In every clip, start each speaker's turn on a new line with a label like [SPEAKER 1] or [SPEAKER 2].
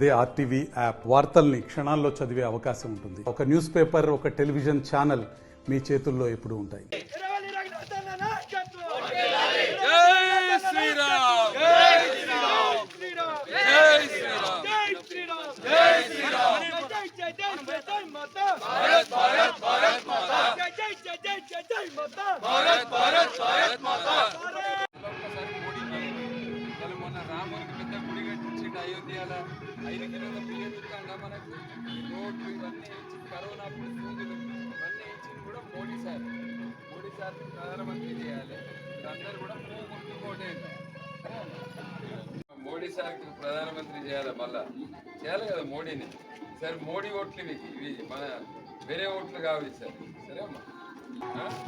[SPEAKER 1] అదే RTV app వార్తల్ని క్షణాల్లో చదివే అవకాశం ఉంటుంది. ఒక న్యూస్ పేపర్, ఒక టెలివిజన్ ఛానల్ మీ చేతుల్లో ఎప్పుడూ ఉంటాయి.
[SPEAKER 2] రామునికి పెద్ద గుడి కట్టించిండు అయోధ్యలో. 5 కిలోల బియ్యం ఇస్తాంగా మనకు. రోడ్లు ఇవన్నీ ఇచ్చి కరోనా అప్పుడు సూదులు ఇవన్నీ ఇచ్చింది కూడా మోడీ సార్. మోడీ సార్ ప్రధానమంత్రి చేయాలి. అందరూ కూడా ఓటేయాలి. మోడీ సార్కి ప్రధానమంత్రి చేయాలి. మళ్ళా చేయాలి కదా మోడీని. సార్ మోడీ ఓట్లు ఇవి మన వేరే ఓట్లు కావాలి సార్. సరే అమ్మా,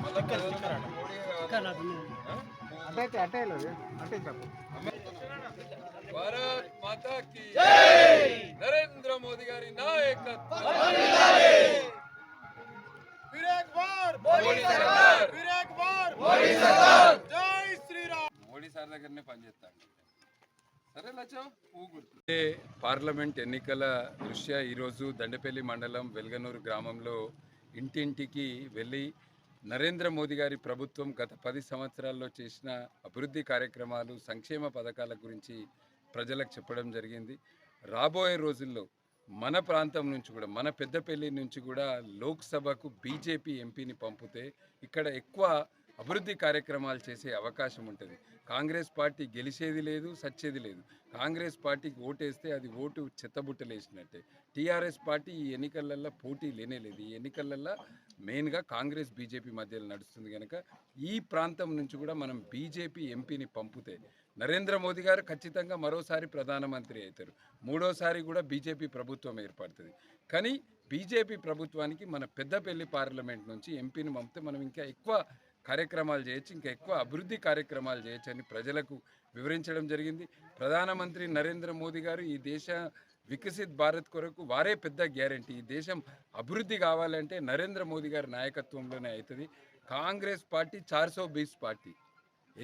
[SPEAKER 2] మళ్ళీ ప్రధానమంత్రి మోడీ భారత్ మాతా కీ జై. నరేంద్ర మోదీ గారి నాయకత్వం. మోడీ సార్ దగ్గరనే పనిచేస్తాను. సరే లచ్చో ఊగుర్తు. పార్లమెంట్ ఎన్నికల దృష్ట్యా ఈరోజు దండపల్లి మండలం వెల్గనూరు గ్రామంలో ఇంటింటికి వెళ్ళి నరేంద్ర మోదీ గారి ప్రభుత్వం గత 10 సంవత్సరాల్లో చేసిన అభివృద్ధి కార్యక్రమాలు, సంక్షేమ పథకాల గురించి ప్రజలకు చెప్పడం జరిగింది. రాబోయే రోజుల్లో మన ప్రాంతం నుంచి కూడా, మన పెద్దపల్లి నుంచి కూడా లోక్సభకు బీజేపీ ఎంపీని పంపితే ఇక్కడ ఎక్కువ అభివృద్ధి కార్యక్రమాలు చేసే అవకాశం ఉంటుంది. కాంగ్రెస్ పార్టీ గెలిచేది లేదు, సచ్చేది లేదు. కాంగ్రెస్ పార్టీకి ఓటేస్తే అది ఓటు చెత్తబుట్టలేసినట్టే. టీఆర్ఎస్ పార్టీ ఈ ఎన్నికలల్లో పోటీ లేనేలేదు. ఈ ఎన్నికలల్లో మెయిన్గా కాంగ్రెస్ బీజేపీ మధ్యలో నడుస్తుంది కనుక ఈ ప్రాంతం నుంచి కూడా మనం బీజేపీ ఎంపీని పంపితే నరేంద్ర మోదీ గారు ఖచ్చితంగా మరోసారి ప్రధానమంత్రి అవుతారు. మూడోసారి కూడా బీజేపీ ప్రభుత్వం ఏర్పడుతుంది. కానీ బీజేపీ ప్రభుత్వానికి మన పెద్దపల్లి పార్లమెంట్ నుంచి ఎంపీని పంపితే మనం ఇంకా ఎక్కువ కార్యక్రమాలు చేయొచ్చు, ఇంకా ఎక్కువ అభివృద్ధి కార్యక్రమాలు చేయొచ్చు అని ప్రజలకు వివరించడం జరిగింది. ప్రధానమంత్రి నరేంద్ర మోదీ గారు ఈ దేశ వికసిత్ భారత్ కొరకు వారే పెద్ద గ్యారంటీ. ఈ దేశం అభివృద్ధి కావాలంటే నరేంద్ర మోదీ గారి నాయకత్వంలోనే అవుతుంది. Congress party 420 party.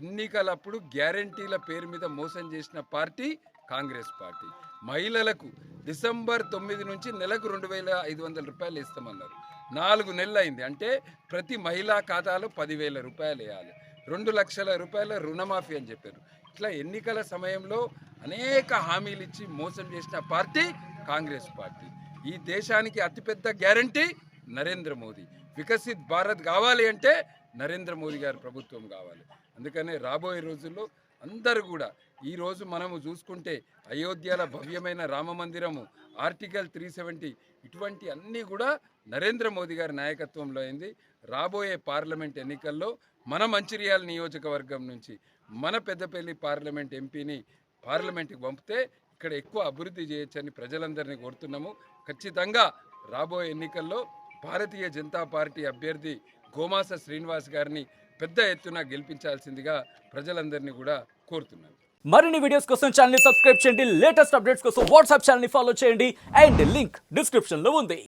[SPEAKER 2] ఎన్నికలప్పుడు గ్యారంటీల పేరు మీద మోసం చేసిన పార్టీ కాంగ్రెస్ పార్టీ. మహిళలకు డిసెంబర్ 9 నుంచి నెలకు 2,500 రూపాయలు ఇస్తామన్నారు. 4 నెలలు అయింది. అంటే ప్రతి మహిళా ఖాతాలో 10,000 రూపాయలు వేయాలి. 2 లక్షల రూపాయల రుణమాఫీ అని చెప్పారు. ఇట్లా ఎన్నికల సమయంలో అనేక హామీలు ఇచ్చి మోసం చేసిన పార్టీ కాంగ్రెస్ పార్టీ. ఈ దేశానికి అతిపెద్ద గ్యారంటీ నరేంద్ర మోదీ. వికసిత్ భారత్ కావాలి అంటే నరేంద్ర మోదీ గారి ప్రభుత్వం కావాలి. అందుకనే రాబోయే రోజుల్లో అందరూ కూడా ఈరోజు మనము చూసుకుంటే అయోధ్యల భవ్యమైన రామ మందిరము, ఆర్టికల్ 370 ఇటువంటి అన్నీ కూడా నరేంద్ర మోదీ గారి నాయకత్వంలో అయింది. రాబోయే పార్లమెంట్ ఎన్నికల్లో మన మంచిర్యాల నియోజకవర్గం నుంచి మన పెద్దపల్లి పార్లమెంట్ ఎంపీని పార్లమెంట్కి పంపితే ఇక్కడ ఎక్కువ అభివృద్ధి చేయొచ్చని ప్రజలందరినీ కోరుతున్నాము. ఖచ్చితంగా రాబోయే ఎన్నికల్లో భారతీయ జనతా పార్టీ అభ్యర్థి గోమాస శ్రీనివాస్ గారిని పెద్ద ఎత్తున గెలిపించాల్సిందిగా ప్రజలందరినీ కూడా కోరుతున్నాను.
[SPEAKER 3] మరిన్ని వీడియోస్ కోసం ఛానల్ ని సబ్స్క్రైబ్ చేయండి. లేటెస్ట్ అప్డేట్స్ కోసం వాట్సాప్ ఛానల్ ని ఫాలో చేయండి. అండ్ లింక్ డిస్క్రిప్షన్ లో ఉంది.